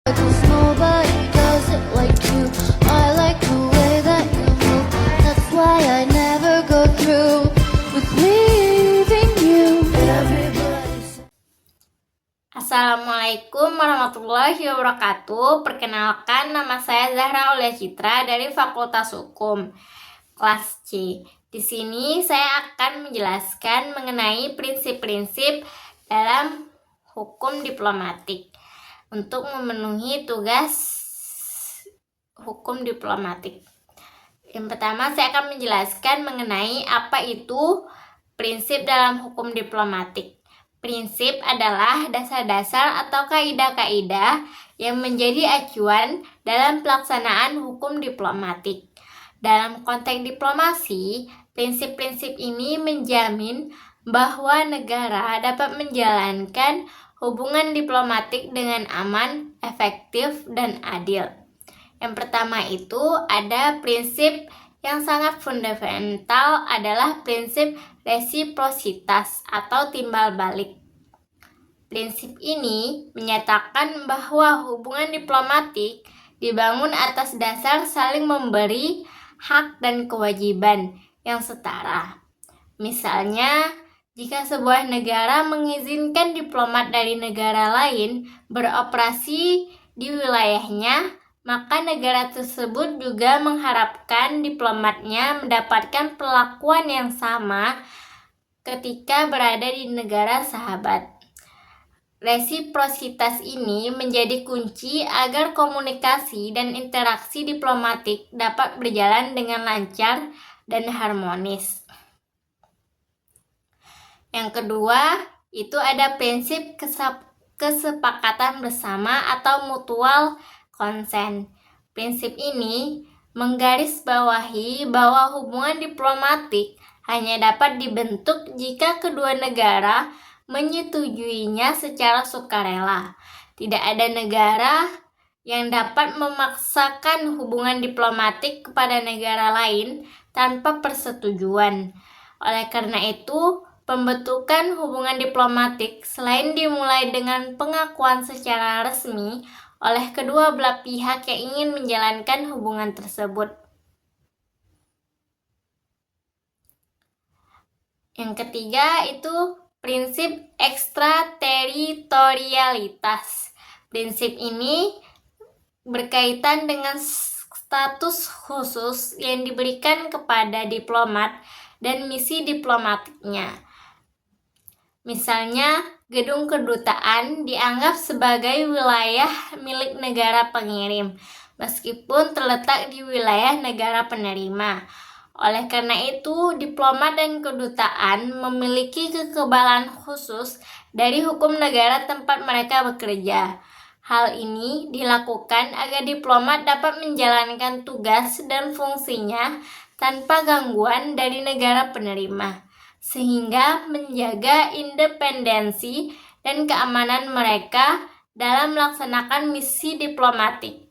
'Cause nobody does it like you. I like the way that you move. That's why I never go through with leaving you. Everybody. Assalamualaikum warahmatullahi wabarakatuh. Perkenalkan, nama saya Zahra Aulia Citra dari Fakultas Hukum kelas C. Di sini saya akan menjelaskan mengenai prinsip-prinsip dalam hukum diplomatik untuk memenuhi tugas hukum diplomatik. Yang pertama, saya akan menjelaskan mengenai apa itu prinsip dalam hukum diplomatik. Prinsip adalah dasar-dasar atau kaidah-kaidah yang menjadi acuan dalam pelaksanaan hukum diplomatik. Dalam konteks diplomasi, prinsip-prinsip ini menjamin bahwa negara dapat menjalankan hubungan diplomatik dengan aman, efektif, dan adil. Yang pertama itu ada prinsip yang sangat fundamental adalah prinsip resiprositas atau timbal balik. Prinsip ini menyatakan bahwa hubungan diplomatik dibangun atas dasar saling memberi hak dan kewajiban yang setara. Misalnya, jika sebuah negara mengizinkan diplomat dari negara lain beroperasi di wilayahnya, maka negara tersebut juga mengharapkan diplomatnya mendapatkan perlakuan yang sama ketika berada di negara sahabat. Resiprositas ini menjadi kunci agar komunikasi dan interaksi diplomatik dapat berjalan dengan lancar dan harmonis. Yang kedua, itu ada prinsip kesepakatan bersama atau mutual consent. Prinsip ini menggarisbawahi bahwa hubungan diplomatik hanya dapat dibentuk jika kedua negara menyetujuinya secara sukarela. Tidak ada negara yang dapat memaksakan hubungan diplomatik kepada negara lain tanpa persetujuan. Oleh karena itu, pembentukan hubungan diplomatik selain dimulai dengan pengakuan secara resmi oleh kedua belah pihak yang ingin menjalankan hubungan tersebut. Yang ketiga itu prinsip ekstrateritorialitas. Prinsip ini berkaitan dengan status khusus yang diberikan kepada diplomat dan misi diplomatiknya. Misalnya, gedung kedutaan dianggap sebagai wilayah milik negara pengirim, meskipun terletak di wilayah negara penerima. Oleh karena itu, diplomat dan kedutaan memiliki kekebalan khusus dari hukum negara tempat mereka bekerja. Hal ini dilakukan agar diplomat dapat menjalankan tugas dan fungsinya tanpa gangguan dari negara penerima, sehingga menjaga independensi dan keamanan mereka dalam melaksanakan misi diplomatik.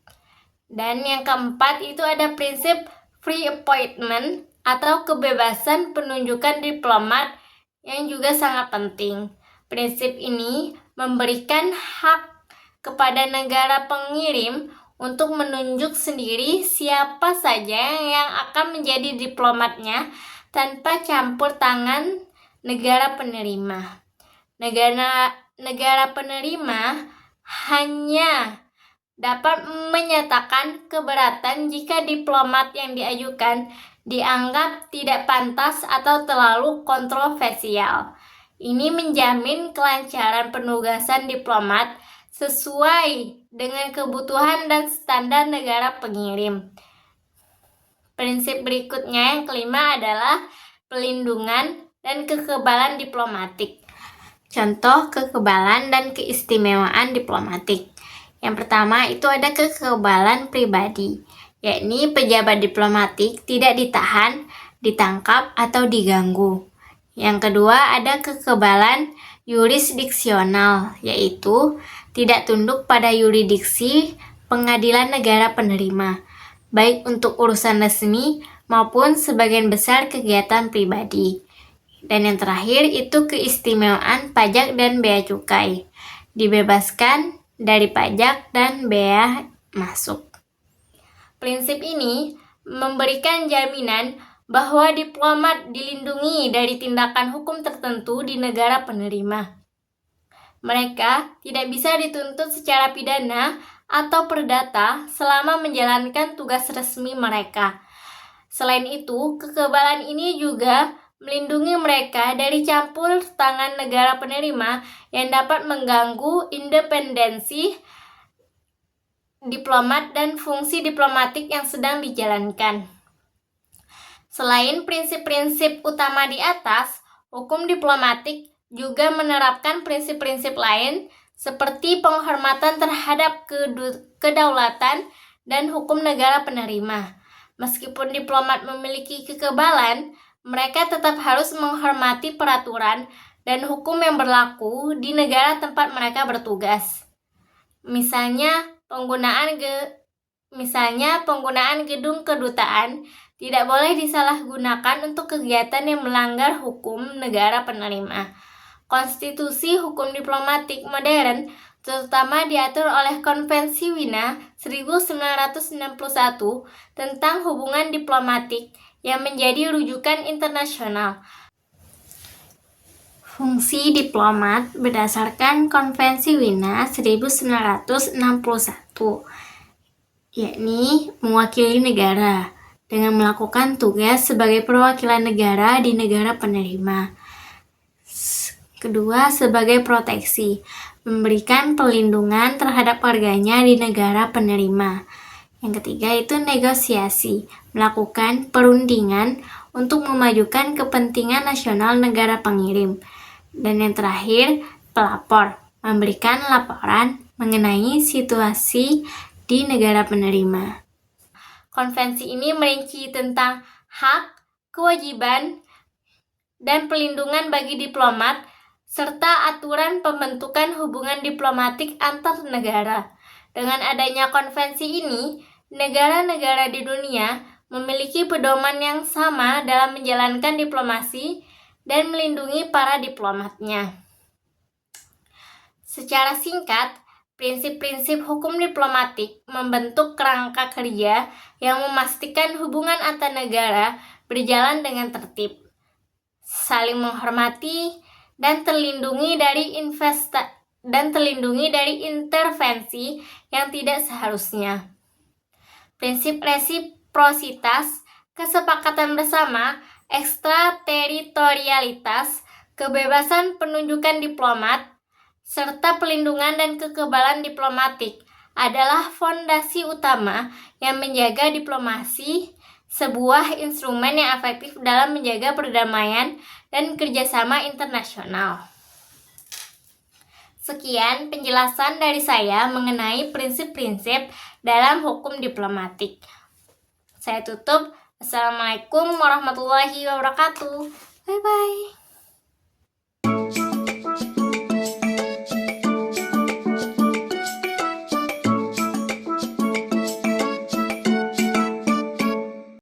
Dan yang keempat itu ada prinsip free appointment atau kebebasan penunjukan diplomat yang juga sangat penting. Prinsip ini memberikan hak kepada negara pengirim untuk menunjuk sendiri siapa saja yang akan menjadi diplomatnya tanpa campur tangan negara penerima. Negara penerima hanya dapat menyatakan keberatan jika diplomat yang diajukan dianggap tidak pantas atau terlalu kontroversial. Ini menjamin kelancaran penugasan diplomat sesuai dengan kebutuhan dan standar negara pengirim. Prinsip berikutnya yang kelima adalah pelindungan dan kekebalan diplomatik. Contoh kekebalan dan keistimewaan diplomatik. Yang pertama itu ada kekebalan pribadi, yakni pejabat diplomatik tidak ditahan, ditangkap, atau diganggu. Yang kedua ada kekebalan yurisdiksional, yaitu tidak tunduk pada yurisdiksi pengadilan negara penerima, baik untuk urusan resmi maupun sebagian besar kegiatan pribadi. Dan yang terakhir itu keistimewaan pajak dan bea cukai. Dibebaskan dari pajak dan bea masuk. Prinsip ini memberikan jaminan bahwa diplomat dilindungi dari tindakan hukum tertentu di negara penerima. Mereka tidak bisa dituntut secara pidana atau perdata selama menjalankan tugas resmi mereka. Selain itu, kekebalan ini juga melindungi mereka dari campur tangan negara penerima yang dapat mengganggu independensi diplomat dan fungsi diplomatik yang sedang dijalankan. Selain prinsip-prinsip utama di atas, hukum diplomatik juga menerapkan prinsip-prinsip lain seperti penghormatan terhadap kedaulatan dan hukum negara penerima. Meskipun diplomat memiliki kekebalan, mereka tetap harus menghormati peraturan dan hukum yang berlaku di negara tempat mereka bertugas. Misalnya, penggunaan gedung kedutaan tidak boleh disalahgunakan untuk kegiatan yang melanggar hukum negara penerima. Konstitusi hukum diplomatik modern terutama diatur oleh Konvensi Wina 1961 tentang hubungan diplomatik yang menjadi rujukan internasional. Fungsi diplomat berdasarkan Konvensi Wina 1961, yakni mewakili negara dengan melakukan tugas sebagai perwakilan negara di negara penerima. Kedua, sebagai proteksi, memberikan perlindungan terhadap warganya di negara penerima. Yang ketiga itu negosiasi, melakukan perundingan untuk memajukan kepentingan nasional negara pengirim. Dan yang terakhir, pelapor, memberikan laporan mengenai situasi di negara penerima. Konvensi ini merinci tentang hak, kewajiban, dan pelindungan bagi diplomat, serta aturan pembentukan hubungan diplomatik antar negara. Dengan adanya konvensi ini, negara-negara di dunia memiliki pedoman yang sama dalam menjalankan diplomasi dan melindungi para diplomatnya. Secara singkat, prinsip-prinsip hukum diplomatik membentuk kerangka kerja yang memastikan hubungan antar negara berjalan dengan tertib, saling menghormati, dan terlindungi dari intervensi yang tidak seharusnya. Prinsip resiprositas, kesepakatan bersama, ekstrateritorialitas, kebebasan penunjukan diplomat, serta pelindungan dan kekebalan diplomatik adalah fondasi utama yang menjaga diplomasi sebuah instrumen yang efektif dalam menjaga perdamaian dan kerjasama internasional. Sekian penjelasan dari saya mengenai prinsip-prinsip dalam hukum diplomatik. Saya tutup. Assalamualaikum warahmatullahi wabarakatuh. Bye-bye.